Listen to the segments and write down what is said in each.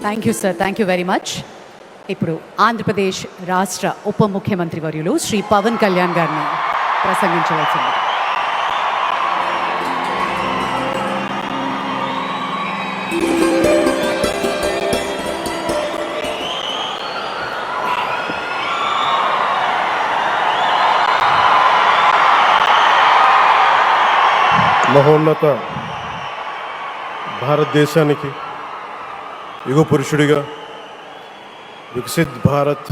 Thank you sir, thank you very much. ఇప్పుడు ఆంధ్రప్రదేశ్ రాష్ట్ర ఉప ముఖ్యమంత్రి వర్యులు శ్రీ పవన్ కళ్యాణ్ గారిని ప్రసంగించవలసింది. మహోన్నత భారతదేశానికి యుగ పురుషుడిగా, వికసిత్ భారత్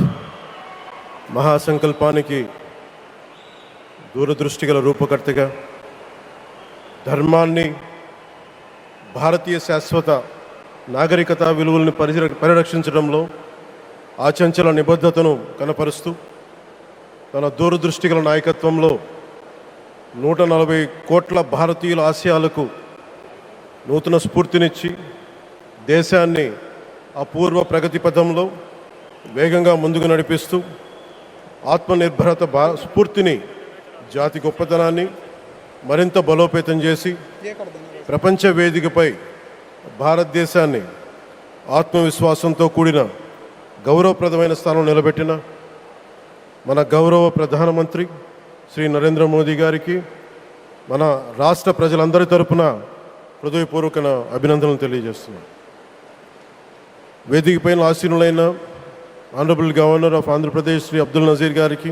మహాసంకల్పానికి దూరదృష్టి గల రూపకర్తగా, ధర్మాన్ని, భారతీయ శాశ్వత నాగరికత విలువలను పరిరక్షించడంలో ఆచంచల నిబద్ధతను కనపరుస్తూ తన దూరదృష్టి గల నాయకత్వంలో 140 కోట్ల భారతీయుల ఆశయాలకు నూతన స్ఫూర్తినిచ్చి దేశాన్ని అపూర్వ ప్రగతి పథంలో వేగంగా ముందుకు నడిపిస్తూ ఆత్మనిర్భరత స్ఫూర్తిని, జాతి గొప్పతనాన్ని మరింత బలోపేతం చేసి ప్రపంచ వేదికపై భారతదేశాన్ని ఆత్మవిశ్వాసంతో కూడిన గౌరవప్రదమైన స్థానం నిలబెట్టిన మన గౌరవ ప్రధానమంత్రి శ్రీ నరేంద్ర మోదీ గారికి మన రాష్ట్ర ప్రజలందరి తరపున హృదయపూర్వక అభినందనలు తెలియజేస్తున్నాను. వేదిక పైన ఆసీనులైన honourable governor of Andhra Pradesh Shri Abdul Nazeer గారికి,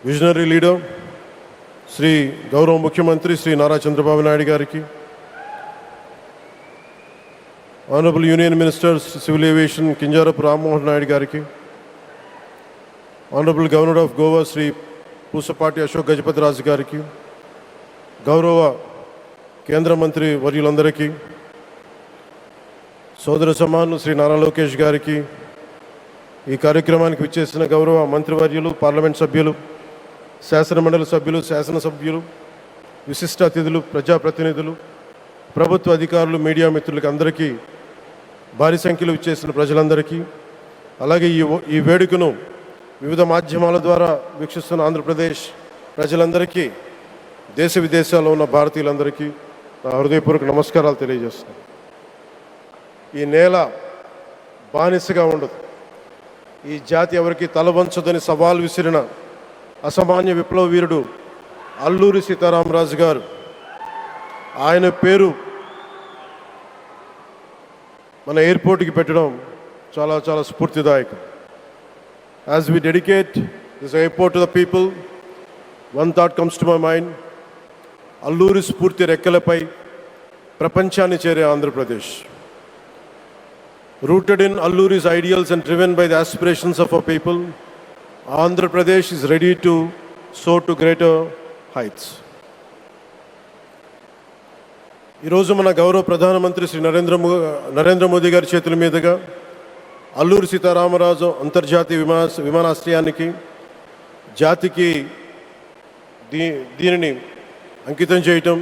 విజనరీ లీడర్ శ్రీ గౌరవ ముఖ్యమంత్రి శ్రీ నారా చంద్రబాబు నాయుడు గారికి, honourable union minister civil aviation Kinjarapu Rammohan Naidu గారికి, honourable governor of Goa Shri Pusapati Ashok Gajapathi Raju గారికి, గౌరవ కేంద్ర మంత్రి వర్యులందరికీ, సోదర సమానులు శ్రీ నారా లోకేష్ గారికి, ఈ కార్యక్రమానికి విచ్చేసిన గౌరవ మంత్రివర్యులు, పార్లమెంట్ సభ్యులు, శాసనమండలి సభ్యులు, శాసనసభ్యులు, విశిష్ట అతిథులు, ప్రజాప్రతినిధులు, ప్రభుత్వ అధికారులు, మీడియా మిత్రులకి అందరికీ, భారీ సంఖ్యలో విచ్చేసిన ప్రజలందరికీ, అలాగే ఈ వేడుకను వివిధ మాధ్యమాల ద్వారా వీక్షిస్తున్న ఆంధ్రప్రదేశ్ ప్రజలందరికీ, దేశ విదేశాల్లో ఉన్న భారతీయులందరికీ నా హృదయపూర్వక నమస్కారాలు తెలియజేస్తున్నాను. ఈ నేల బానిసగా ఉండదు, ఈ జాతి ఎవరికి తలవంచదని సవాల్ విసిరిన అసామాన్య విప్లవ వీరుడు అల్లూరి సీతారామరాజు గారు, ఆయన పేరు మన ఎయిర్పోర్ట్కి పెట్టడం చాలా చాలా స్ఫూర్తిదాయకం. As we dedicate this airport to the people, one thought comes to my mind: Alluri స్ఫూర్తి రెక్కలపై ప్రపంచాన్ని చేరే Andhra Pradesh. Rooted in Alluri's ideals and driven by the aspirations of our people, Andhra Pradesh is ready to soar to greater heights. ఈరోజు మన గౌరవ ప్రధానమంత్రి శ్రీ నరేంద్ర మోదీ గారి చేతుల మీదుగా అల్లూరి సీతారామరాజు అంతర్జాతీయ విమానాశ్రయానికి, జాతికి దీనిని అంకితం చేయటం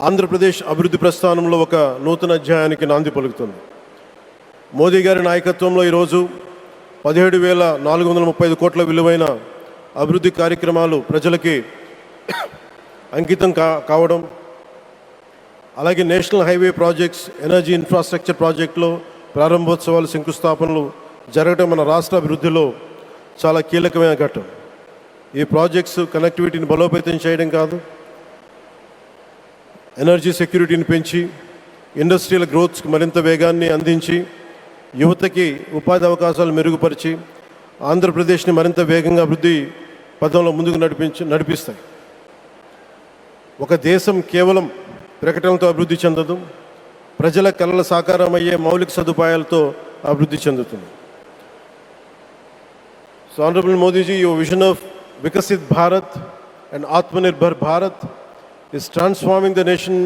ఆంధ్రప్రదేశ్ అభివృద్ధి ప్రస్థానంలో ఒక నూతన అధ్యాయానికి నాంది పలుకుతుంది. మోదీ గారి నాయకత్వంలో ఈరోజు 17,435 కోట్ల విలువైన అభివృద్ధి కార్యక్రమాలు ప్రజలకి అంకితం కావడం, అలాగే national highway projects, energy infrastructure ప్రాజెక్టులో ప్రారంభోత్సవాలు, శంకుస్థాపనలు జరగడం మన రాష్ట్ర అభివృద్ధిలో చాలా కీలకమైన ఘట్టం. ఈ ప్రాజెక్ట్స్ కనెక్టివిటీని బలోపేతం చేయడం కాదు, ఎనర్జీ సెక్యూరిటీని పెంచి ఇండస్ట్రియల్ గ్రోత్స్కి మరింత వేగాన్ని అందించి యువతకి ఉపాధి అవకాశాలు మెరుగుపరిచి ఆంధ్రప్రదేశ్ని మరింత వేగంగా అభివృద్ధి పథంలో ముందుకు నడిపిస్తాయి. ఒక దేశం కేవలం ప్రకటనలతో అభివృద్ధి చెందదు, ప్రజల కళల సాకారమయ్యే మౌలిక సదుపాయాలతో అభివృద్ధి చెందుతుంది. So honourable Modiji, your vision of Viksit Bharat and Atmanirbhar Bharat is transforming the nation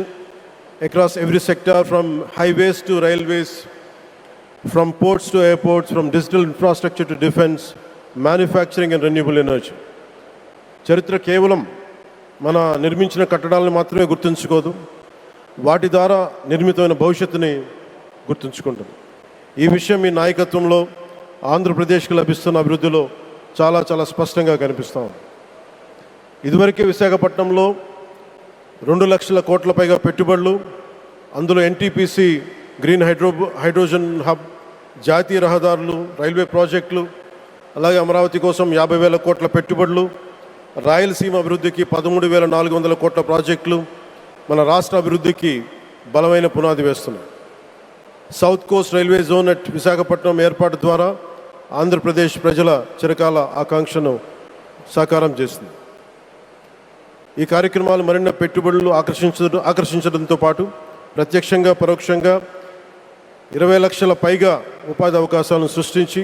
across every sector, from highways to railways, from ports to airports, from digital infrastructure to defense, manufacturing and renewable energy. చరిత్ర కేవలం మన నిర్మించిన కట్టడాలను మాత్రమే గుర్తుంచుకోదు, వాటి ద్వారా నిర్మితమైన భవిష్యత్తుని గుర్తుంచుకుంటుంది. ఈ విషయం మీ నాయకత్వంలో ఆంధ్రప్రదేశ్కి లభిస్తున్న అభివృద్ధిలో చాలా చాలా స్పష్టంగా కనిపిస్తాం. ఇదివరకే విశాఖపట్నంలో 2 లక్షల కోట్ల పైగా పెట్టుబడులు, అందులో ఎన్టీపీసీ గ్రీన్ హైడ్రోజన్ హబ్, జాతీయ రహదారులు, రైల్వే ప్రాజెక్టులు, అలాగే అమరావతి కోసం 50,000 కోట్ల పెట్టుబడులు, రాయలసీమ అభివృద్ధికి 13,400 కోట్ల ప్రాజెక్టులు మన రాష్ట్ర అభివృద్ధికి బలమైన పునాది వేస్తున్నాయి. South Coast railway zone at Visakhapatnam ఏర్పాటు ద్వారా ఆంధ్రప్రదేశ్ ప్రజల చిరకాల ఆకాంక్షను సాకారం చేస్తుంది. ఈ కార్యక్రమాలు మరిన్ని పెట్టుబడులు ఆకర్షించడంతో పాటు ప్రత్యక్షంగా పరోక్షంగా 20 లక్షల పైగా ఉపాధి అవకాశాలను సృష్టించి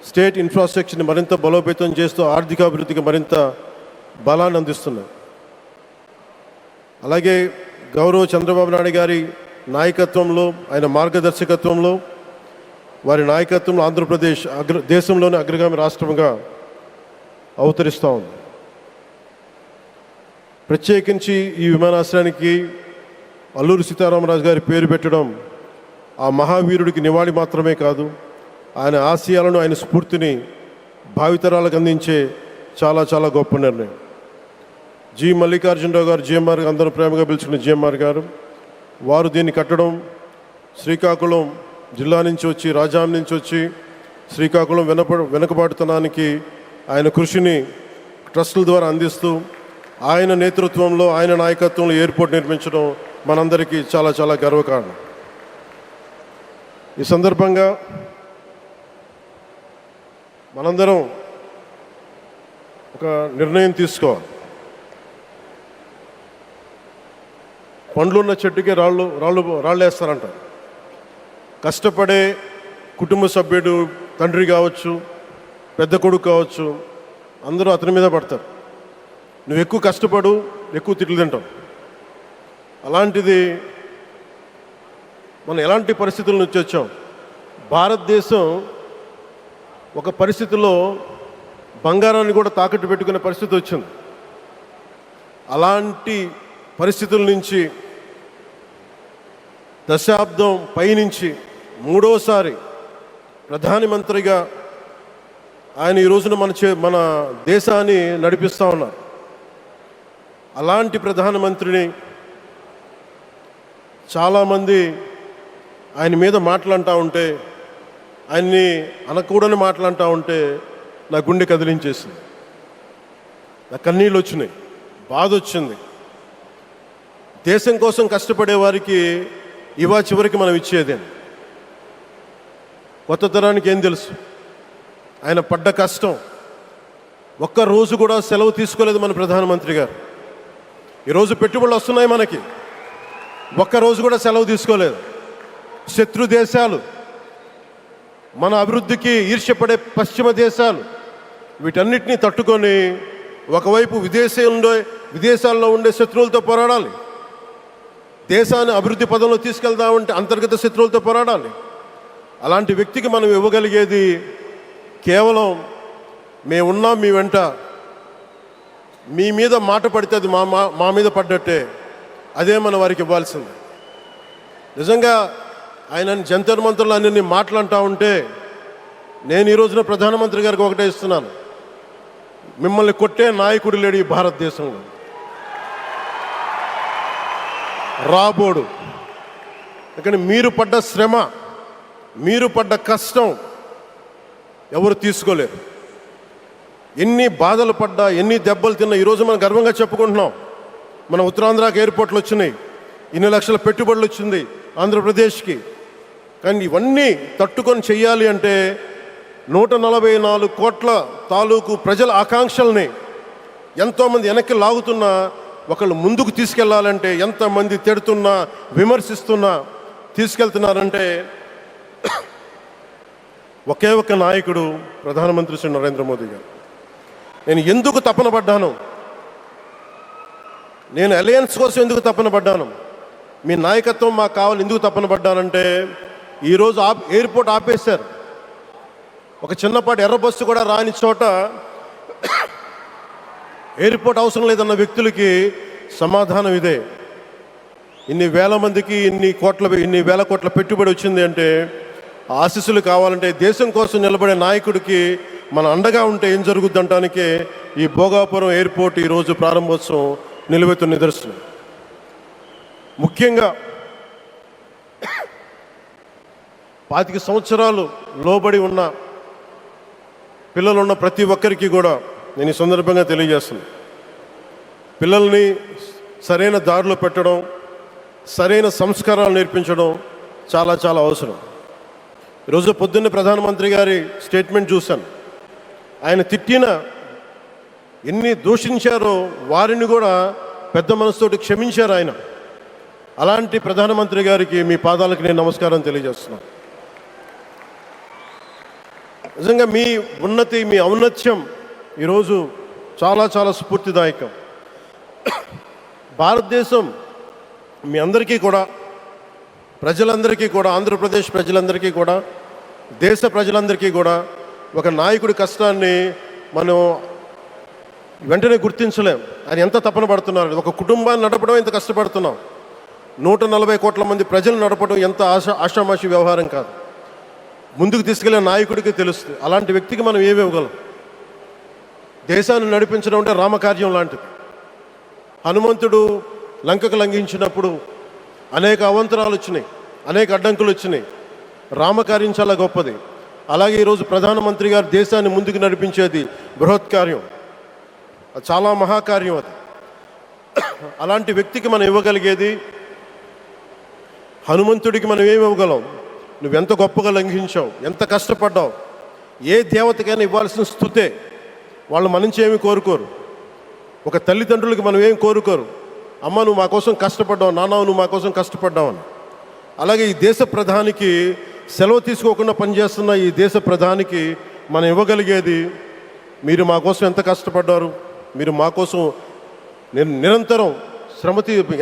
స్టేట్ ఇన్ఫ్రాస్ట్రక్చర్ని మరింత బలోపేతం చేస్తూ ఆర్థికాభివృద్ధికి మరింత బలాన్ని అందిస్తున్నాయి. అలాగే గౌరవ చంద్రబాబు నాయుడు గారి నాయకత్వంలో, ఆయన మార్గదర్శకత్వంలో, వారి నాయకత్వంలో ఆంధ్రప్రదేశ్ దేశంలోని అగ్రగామి రాష్ట్రంగా అవతరిస్తూ ఉంది. ప్రత్యేకించి ఈ విమానాశ్రయానికి అల్లూరి సీతారామరాజు గారి పేరు పెట్టడం ఆ మహావీరుడికి నివాళి మాత్రమే కాదు, ఆయన ఆశయాలను, ఆయన స్ఫూర్తిని భావితరాలకు అందించే చాలా చాలా గొప్ప నిర్ణయం. జి మల్లికార్జునరావు గారు, జిఎంఆర్, అందరూ ప్రేమగా పిలుచుకున్న జిఎంఆర్ గారు, వారు దీన్ని కట్టడం, శ్రీకాకుళం జిల్లా నుంచి వచ్చి, రాజాం నుంచి వచ్చి శ్రీకాకుళం వెనుకబాటుతనానికి ఆయన కృషిని ట్రస్టుల ద్వారా అందిస్తూ ఆయన నేతృత్వంలో, ఆయన నాయకత్వంలో ఎయిర్పోర్ట్ నిర్మించడం మనందరికీ చాలా చాలా గర్వకారణం. ఈ సందర్భంగా మనందరం ఒక నిర్ణయం తీసుకోవాలి. పండ్లున్న చెట్టుకే రాళ్ళు వేస్తారంటారు. కష్టపడే కుటుంబ సభ్యుడు, తండ్రి కావచ్చు, పెద్ద కొడుకు కావచ్చు, అందరూ అతని మీద పడతారు. నువ్వు ఎక్కువ కష్టపడు, ఎక్కువ తిట్లు తింటావు. అలాంటిది మనం ఎలాంటి పరిస్థితుల నుంచి వచ్చాం? భారతదేశం ఒక పరిస్థితిలో బంగారాన్ని కూడా తాకట్టు పెట్టుకునే పరిస్థితి వచ్చింది. అలాంటి పరిస్థితుల నుంచి దశాబ్దం పైనుంచి మూడోసారి ప్రధానమంత్రిగా ఆయన ఈ రోజున మన దేశాన్ని నడిపిస్తూ ఉన్నారు. అలాంటి ప్రధానమంత్రిని చాలామంది ఆయన మీద మాట్లాడుతూ ఉంటే, ఆయన్ని అనకూడని మాట్లాడుతూ ఉంటే నా గుండె కదిలించేసింది, నా కన్నీళ్ళు వచ్చినాయి, బాధ వచ్చింది. దేశం కోసం కష్టపడే వారికి ఇవా చివరికి మనం ఇచ్చేదే. కొత్త తరానికి ఏం తెలుసు? ఆయన పడ్డ కష్టం. ఒక్కరోజు కూడా సెలవు తీసుకోలేదు మన ప్రధానమంత్రి గారు. ఈరోజు పెట్టుబడులు వస్తున్నాయి మనకి, ఒక్కరోజు కూడా సెలవు తీసుకోలేదు. శత్రు దేశాలు, మన అభివృద్ధికి ఈర్ష్యపడే పశ్చిమ దేశాలు, వీటన్నిటినీ తట్టుకొని ఒకవైపు విదేశాల్లో ఉండే శత్రువులతో పోరాడాలి, దేశాన్ని అభివృద్ధి పదంలో తీసుకెళ్దామంటే అంతర్గత శత్రువులతో పోరాడాలి. అలాంటి వ్యక్తికి మనం ఇవ్వగలిగేది కేవలం మేమున్నాం మీ వెంట, మీ మీద మాట పడితే అది మా మీద పడ్డట్టే, అదే మన వారికి ఇవ్వాల్సింది. నిజంగా ఆయన జంతర్ మంత్రులు అన్ని మాట్లాడుతూ ఉంటే నేను ఈ రోజున ప్రధానమంత్రి గారికి ఒకటే ఇస్తున్నాను, మిమ్మల్ని కొట్టే నాయకుడు లేడు ఈ భారతదేశంలో, రాబోడు. కానీ మీరు పడ్డ శ్రమ, మీరు పడ్డ కష్టం ఎవరు తీసుకోలేరు. ఎన్ని బాధలు పడ్డా, ఎన్ని దెబ్బలు తిన్నా ఈరోజు మనం గర్వంగా చెప్పుకుంటున్నాం. మన ఉత్తరాంధ్రకి ఎయిర్పోర్ట్లు వచ్చినాయి, ఇన్ని లక్షల పెట్టుబడులు వచ్చింది ఆంధ్రప్రదేశ్కి. కానీ ఇవన్నీ తట్టుకొని చెయ్యాలి అంటే 144 కోట్ల తాలూకు ప్రజల ఆకాంక్షల్ని ఎంతోమంది వెనక్కి లాగుతున్నా, ఒకళ్ళు ముందుకు తీసుకెళ్లాలంటే ఎంతమంది తిడుతున్నా, విమర్శిస్తున్నా తీసుకెళ్తున్నారంటే ఒకే ఒక్క నాయకుడు ప్రధానమంత్రి శ్రీ నరేంద్ర మోదీ గారు. నేను ఎందుకు తపన పడ్డాను, నేను అలయన్స్ కోసం ఎందుకు తపన పడ్డాను, మీ నాయకత్వం మాకు కావాలి ఎందుకు తపన పడ్డానంటే, ఈరోజు ఎయిర్పోర్ట్ ఆపేశారు. ఒక చిన్నపాటి ఎర్ర బస్సు కూడా రాని చోట ఎయిర్పోర్ట్ అవసరం లేదన్న వ్యక్తులకి సమాధానం ఇదే. ఇన్ని వేల మందికి ఇన్ని వేల కోట్ల పెట్టుబడి వచ్చింది అంటే ఆశీస్సులు కావాలంటే, దేశం కోసం నిలబడే నాయకుడికి మన అండగా ఉంటే ఏం జరుగుద్ది అంటానికే ఈ భోగాపురం ఎయిర్పోర్ట్ ఈరోజు ప్రారంభోత్సవం నిలువెత్తు నిదర్శనం. ముఖ్యంగా 25 సంవత్సరాలు లోబడి ఉన్న పిల్లలున్న ప్రతి ఒక్కరికి కూడా నేను ఈ సందర్భంగా తెలియజేస్తున్నాను. పిల్లల్ని సరైన దారిలో పెట్టడం, సరైన సంస్కారాలు నేర్పించడం చాలా చాలా అవసరం. ఈరోజు పొద్దున్నే ప్రధానమంత్రి గారి స్టేట్మెంట్ చూశాను. ఆయన తిట్టిన ఎన్ని దూషించారో వారిని కూడా పెద్ద మనసుతోటి క్షమించారు ఆయన. అలాంటి ప్రధానమంత్రి గారికి మీ పాదాలకు నేను నమస్కారం తెలియజేస్తున్నాను. నిజంగా మీ ఉన్నతి, మీ ఔన్నత్యం ఈరోజు చాలా చాలా స్ఫూర్తిదాయకం. భారతదేశం మీ అందరికీ కూడా, ప్రజలందరికీ కూడా, ఆంధ్రప్రదేశ్ ప్రజలందరికీ కూడా, దేశ ప్రజలందరికీ కూడా ఒక నాయకుడి కష్టాన్ని మనం వెంటనే గుర్తించలేం. ఆయన ఎంత తపన పడుతున్నారు. ఒక కుటుంబాన్ని నడపడం ఎంత కష్టపడుతున్నాం. 140 కోట్ల మంది ప్రజలు నడపడం ఎంత ఆషామాషి వ్యవహారం కాదు. ముందుకు తీసుకెళ్లే నాయకుడికి తెలుస్తుంది. అలాంటి వ్యక్తికి మనం ఏమి ఇవ్వగలం. దేశాన్ని నడిపించడం అంటే రామకార్యం లాంటిది. హనుమంతుడు లంకకు లంఘించినప్పుడు అనేక అవంతరాలు వచ్చినాయి, అనేక అడ్డంకులు వచ్చినాయి. రామకార్యం చాలా గొప్పది. అలాగే ఈరోజు ప్రధానమంత్రి గారు దేశాన్ని ముందుకు నడిపించేది బృహత్కార్యం, చాలా మహాకార్యం అది. అలాంటి వ్యక్తికి మనం ఇవ్వగలిగేది, హనుమంతుడికి మనం ఏమి ఇవ్వగలం? నువ్వెంత గొప్పగా లంఘించావు, ఎంత కష్టపడ్డావు. ఏ దేవతకైనా ఇవ్వాల్సిన స్తుతే. వాళ్ళు మన నుంచి ఏమి కోరుకోరు. ఒక తల్లిదండ్రులకి మనం ఏం కోరుకోరు. అమ్మ నువ్వు మా కోసం కష్టపడ్డావు, నాన్న నువ్వు మా కోసం కష్టపడ్డావు అని. అలాగే ఈ దేశ ప్రధానికి, సెలవు తీసుకోకుండా పనిచేస్తున్న ఈ దేశ ప్రధానికి మనం ఇవ్వగలిగేది, మీరు మా కోసం ఎంత కష్టపడ్డారు, మీరు మా కోసం నిరంతరం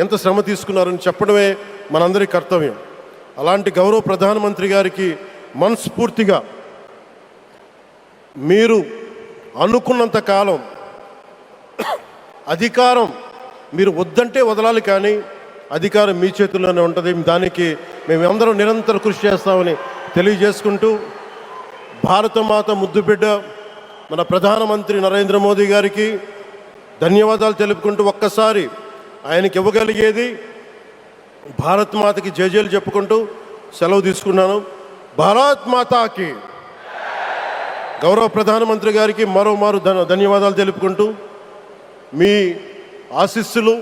ఎంత శ్రమ తీసుకున్నారని చెప్పడమే మనందరి కర్తవ్యం. అలాంటి గౌరవ ప్రధానమంత్రి గారికి మనస్ఫూర్తిగా మీరు అనుకున్నంత కాలం అధికారం మీరు వద్దంటే వదలాలి, కానీ అధికారం మీ చేతుల్లోనే ఉంటుంది. దానికి మేమందరం నిరంతరం కృషి చేస్తామని తెలియజేసుకుంటూ, భారతమాత ముద్దుబిడ్డ మన ప్రధానమంత్రి నరేంద్ర మోదీ గారికి ధన్యవాదాలు తెలుపుకుంటూ, ఒక్కసారి ఆయనకి ఇవ్వగలిగేది భారత్ మాతకి జయజయలు చెప్పుకుంటూ సెలవు తీసుకున్నాను. భారత్ మాతాకి. గౌరవ ప్రధానమంత్రి గారికి మరోమారు ధన్యవాదాలు తెలుపుకుంటూ, మీ ఆశీస్సులు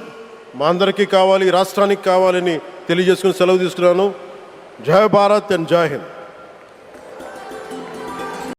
మా అందరికీ కావాలి, రాష్ట్రానికి కావాలని తెలియజేసుకుని సెలవు తీసుకున్నాను. జై భారత్ అండ్ జై హింద్.